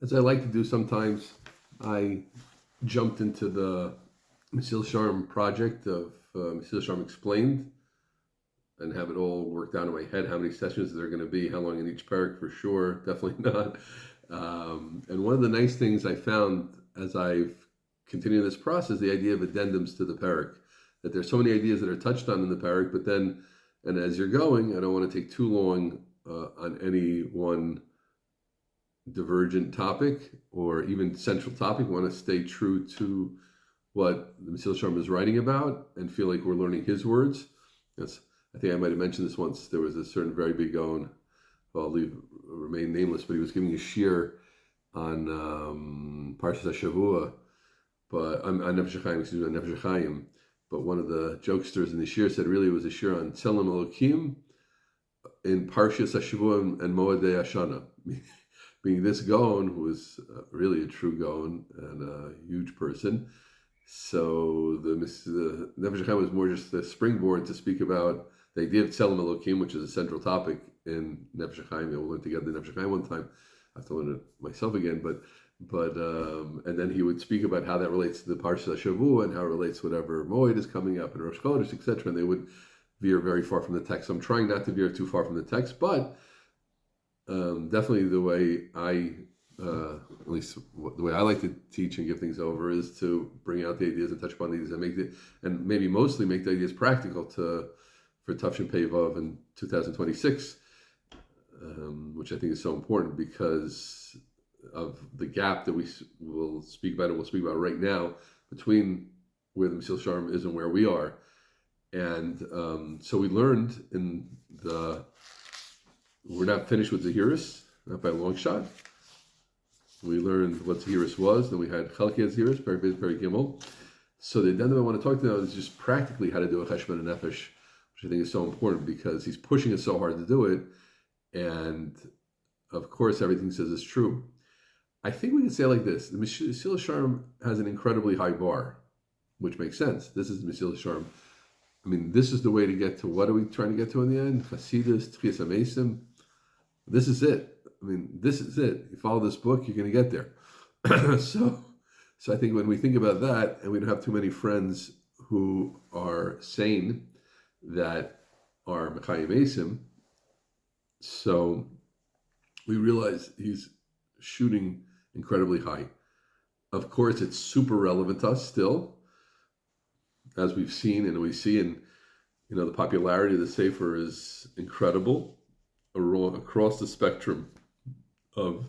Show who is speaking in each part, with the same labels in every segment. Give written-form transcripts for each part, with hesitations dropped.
Speaker 1: As I like to do sometimes, I jumped into the Mesilas Yesharim project of Mesilas Yesharim Explained and have it all worked out in my head, how many sessions there are going to be, how long in each Perek for sure, definitely not. And one of the nice things I found as I've continued this process, the idea of addendums to the Perek, that there's so many ideas that are touched on in the Perek, but then, and as you're going, I don't want to take too long on any one divergent topic or even central topic. We want to stay true to what the Mesilas Yesharim is writing about and feel like we're learning his words. I think I might have mentioned this once. There was a certain very big Gaon, well, I'll remain nameless, but he was giving a shiur on Parshas HaShavua, but on Nefesh HaChaim, but one of the jokesters in the shiur said really it was a shiur on Tzelem Elokim in Parshas HaShavua and Moedei Hashana. Being this Gaon, who was really a true Gaon and a huge person. So the Nefesh HaChaim was more just the springboard to speak about the idea of Tzelem Elokim, which is a central topic in Nefesh HaChaim. We'll learn together the Nefesh HaChaim one time. I have to learn it myself again, but and then he would speak about how that relates to the Parsha Shavua and how it relates to whatever Moed is coming up and Rosh Chodesh, etc. And they would veer very far from the text. So I'm trying not to veer too far from the text, but definitely the way I, at least the way I like to teach and give things over is to bring out the ideas and touch upon the ideas and make it, and maybe mostly make the ideas practical for Tafshin Pei Vav in 2026, which I think is so important because of the gap that we'll speak about right now between where the Mesilas Yesharim is and where we are. And so we learned we're not finished with Zahiris, not by a long shot. We learned what Zahiris was, then we had Chalkei Zahiris, Perek Gimel. So the addendum I want to talk to now is just practically how to do a Cheshbon and Nefesh, which I think is so important because he's pushing us so hard to do it. And of course, everything he says is true. I think we can say it like this. The Mesilas Yesharim has an incredibly high bar, which makes sense. This is the Mesilas Yesharim. I mean, this is the way to get to, what are we trying to get to in the end? Chasidus, Tchias HaMesim. This is it. I mean, this is it. You follow this book, you're going to get there. So I think when we think about that, and we don't have too many friends who are sane, that are Mekayim Mesim, so we realize he's shooting incredibly high. Of course, it's super relevant to us still, as we've seen and we see, and the popularity of the Sefer is incredible across the spectrum of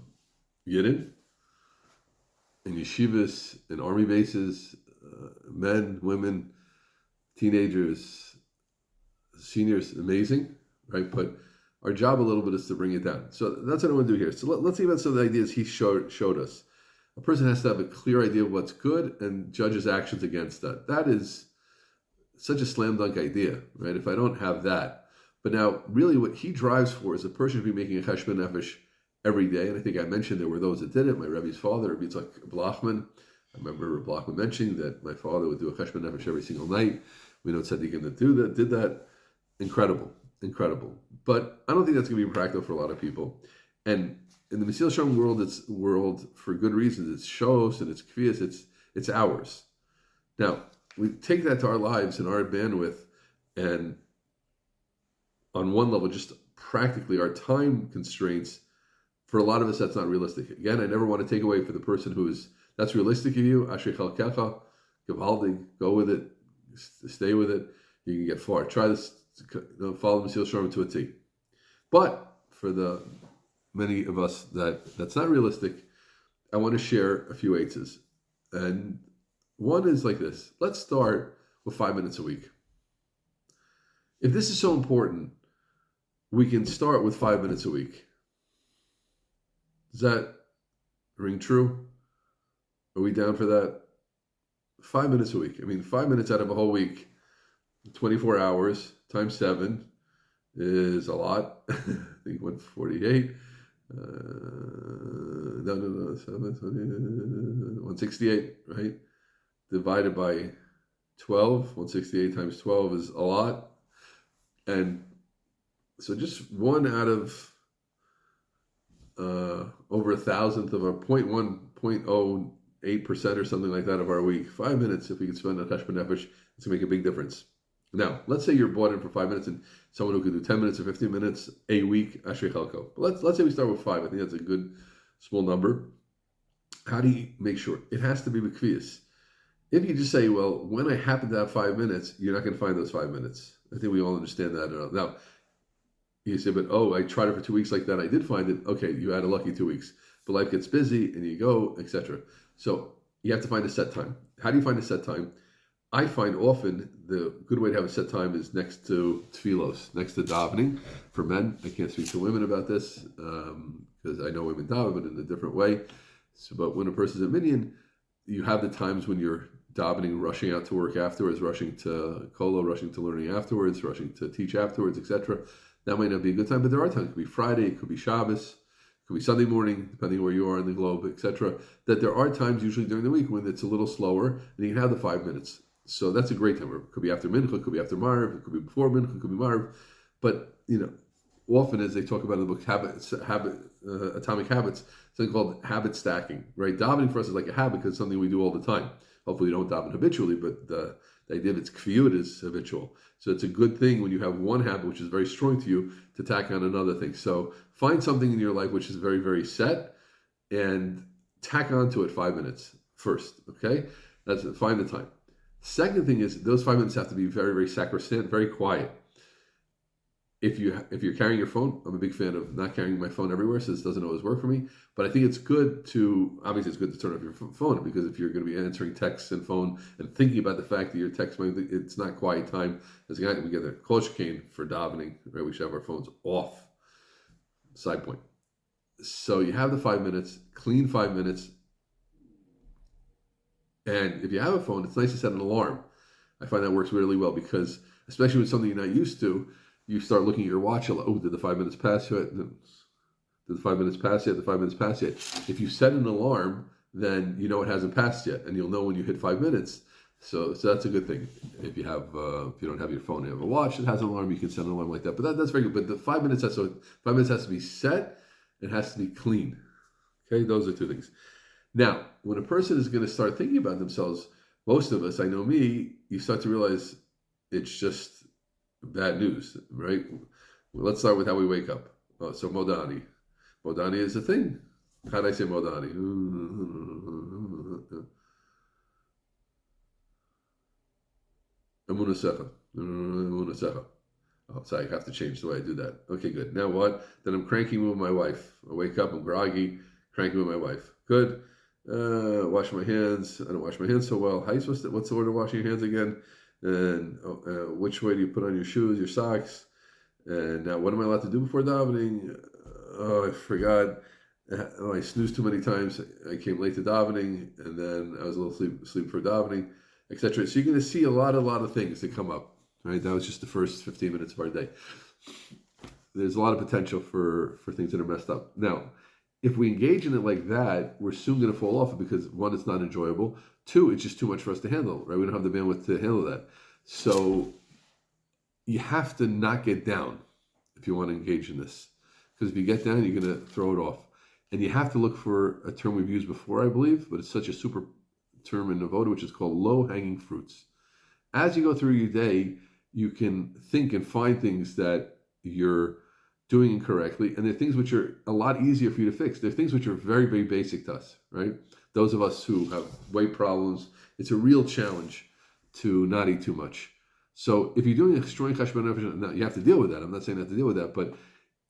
Speaker 1: Yidden, in yeshivas, in army bases, men, women, teenagers, seniors, amazing, right? But our job a little bit is to bring it down. So that's what I want to do here. So let's think about some of the ideas he showed us. A person has to have a clear idea of what's good and judge his actions against that. That is such a slam dunk idea, right? If I don't have that. But now, really what he drives for is a person to be making a Cheshbon Nefesh every day. And I think I mentioned there were those that did it. My Rebbe's father, Rabbi Dovid Schoonmaker. I remember Blachman mentioning that my father would do a Cheshbon Nefesh every single night. We know tzaddikim that did that. Incredible. But I don't think that's going to be practical for a lot of people. And in the Mesilas Yesharim world, it's world for good reasons. It's shos and it's kviyas. It's ours. Now, we take that to our lives and our bandwidth, and on one level, just practically our time constraints, for a lot of us, that's not realistic. Again, I never want to take away for the person that's realistic of you. Ashrei chalkecha, gevaldig, go with it, stay with it. You can get far. Try this, follow the Mesilas Yesharim to a T. But for the many of us that's not realistic, I want to share a few eights. And one is like this. Let's start with 5 minutes a week. If this is so important, we can start with 5 minutes a week. Does that ring true? Are we down for that? 5 minutes a week. I mean, 5 minutes out of a whole week, 24 hours times 7 is a lot. I think 148. 168, right? Divided by 12, 168 times 12 is a lot. And so just one out of over 1,000th of a 0.08% or something like that of our week. 5 minutes, if we could spend on cheshbon nefesh, it's going to make a big difference. Now, let's say you're bought in for 5 minutes, and someone who could do 10 minutes or 15 minutes a week, Ashrei Chalko. But let's say we start with 5. I think that's a good small number. How do you make sure? It has to be b'kviyas. If you just say, well, when I happen to have 5 minutes, you're not going to find those 5 minutes. I think we all understand that. Now, you say, but I tried it for 2 weeks like that. I did find it. Okay, you had a lucky 2 weeks. But life gets busy and you go, etc. So you have to find a set time. How do you find a set time? I find often the good way to have a set time is next to tefillos, next to davening. For men, I can't speak to women about this because I know women daven, but in a different way. So, but when a person's a minyan, you have the times when you're davening, rushing out to work afterwards, rushing to kolo, rushing to learning afterwards, rushing to teach afterwards, etc. That might not be a good time, but there are times. It could be Friday, it could be Shabbos, it could be Sunday morning, depending where you are in the globe, etc. That there are times usually during the week when it's a little slower, and you can have the 5 minutes. So that's a great time. It could be after Mincha, it could be after Marv, it could be before Mincha, it could be Marv. But, often as they talk about in the book Atomic Habits, something called habit stacking, right? Davening for us is like a habit because it's something we do all the time. Hopefully you don't daven habitually, but the idea of its kfiyut is habitual. So it's a good thing when you have one habit which is very strong to you to tack on another thing. So find something in your life which is very, very set and tack onto it 5 minutes first, okay? That's it. Find the time. Second thing is those 5 minutes have to be very, very sacrosanct, very quiet. If you're carrying your phone, I'm a big fan of not carrying my phone everywhere, so this doesn't always work for me. But I think it's good to turn off your phone, because if you're going to be answering texts and phone and thinking about the fact that your text, it's not quiet time. As a guy, we get a kol shekain for davening, right? We should have our phones off. Side point. So you have the 5 minutes, clean 5 minutes. And if you have a phone, it's nice to set an alarm. I find that works really well because, especially with something you're not used to, you start looking at your watch. Did the 5 minutes pass yet? Did the 5 minutes pass yet? The 5 minutes pass yet? If you set an alarm, then you know it hasn't passed yet, and you'll know when you hit 5 minutes. So that's a good thing. If you don't have your phone, you have a watch that has an alarm, you can set an alarm like that. But that's very good. But the 5 minutes has to be set. It has to be clean. Okay, those are two things. Now, when a person is going to start thinking about themselves, most of us, I know me, you start to realize it's just bad news, right? Well, let's start with how we wake up. So Modani. Modani is a thing. How do I say Modani? Emunasecha. Oh, sorry, I have to change the way I do that. Okay, good. Now what? Then I'm cranking with my wife. I wake up, I'm groggy, cranking with my wife. Good. Wash my hands. I don't wash my hands so well. How are you supposed to? What's the order of washing your hands again? And which way do you put on your shoes, your socks? And now, what am I allowed to do before davening? I forgot. I snoozed too many times. I came late to davening, and then I was a little asleep for davening, etc. So you're going to see a lot of things that come up. Right? That was just the first 15 minutes of our day. There's a lot of potential for things that are messed up. Now, if we engage in it like that, we're soon going to fall off because, one, it's not enjoyable. Two, it's just too much for us to handle, right? We don't have the bandwidth to handle that. So you have to not get down if you want to engage in this. Because if you get down, you're going to throw it off. And you have to look for a term we've used before, I believe, but it's such a super term in Avoda, which is called low-hanging fruits. As you go through your day, you can think and find things that you're doing incorrectly, and there are things which are a lot easier for you to fix. There are things which are very, very basic to us, right? Those of us who have weight problems, it's a real challenge to not eat too much. So if you're doing a destroying cheshbon nefesh, you have to deal with that. I'm not saying not to deal with that, but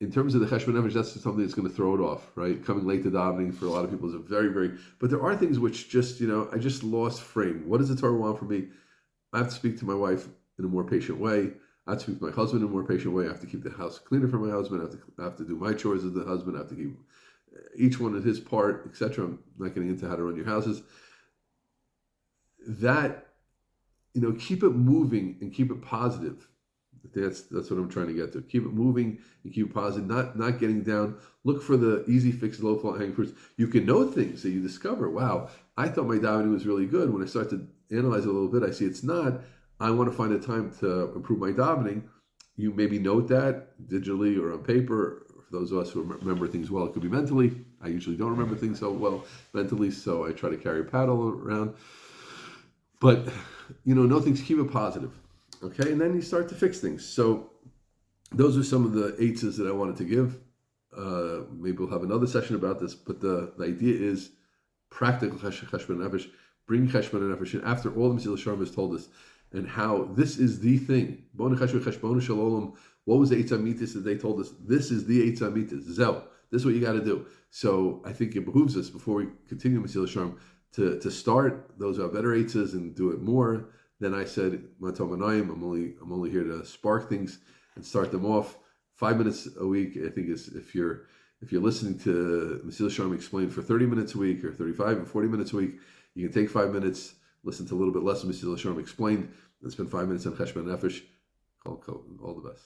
Speaker 1: in terms of the cheshbon nefesh, that's something that's going to throw it off, right? Coming late to davening for a lot of people is a very, very... But there are things which just, I just lost frame. What does the Torah want from me? I have to speak to my wife in a more patient way. I have to speak to my husband in a more patient way. I have to keep the house cleaner for my husband. I have to do my chores as the husband. I have to keep each one at his part, etc. I'm not getting into how to run your houses. That, keep it moving and keep it positive. That's what I'm trying to get to. Keep it moving and keep it positive, not getting down. Look for the easy fix, low hanging fruits. You can know things that you discover. Wow, I thought my davening was really good. When I start to analyze it a little bit, I see it's not. I want to find a time to improve my davening. You maybe note that digitally or on paper, or for those of us who remember things well, it could be mentally. I usually don't remember things so well mentally, so I try to carry a paddle around. But, nothing's keep it positive. Okay, and then you start to fix things. So those are some of the eitzes that I wanted to give. Maybe we'll have another session about this, but the idea is practical cheshbon nefesh, bring cheshbon nefesh in after all the Mesilas Yesharim has told us, and how this is the thing. What was the Eitz HaMitis that they told us? This is the Eitz HaMitis. Zel. This is what you got to do. So I think it behooves us, before we continue Mesilas Yesharim, to start those are better eitzes and do it more. Then I said, I'm only here to spark things and start them off. 5 minutes a week, I think, is if you're listening to Mesilas Yesharim explain for 30 minutes a week, or 35 or 40 minutes a week, you can take 5 minutes, listen to a little bit less of Mesilas Yesharim explained, and spend 5 minutes on Cheshbon Nefesh. All the best.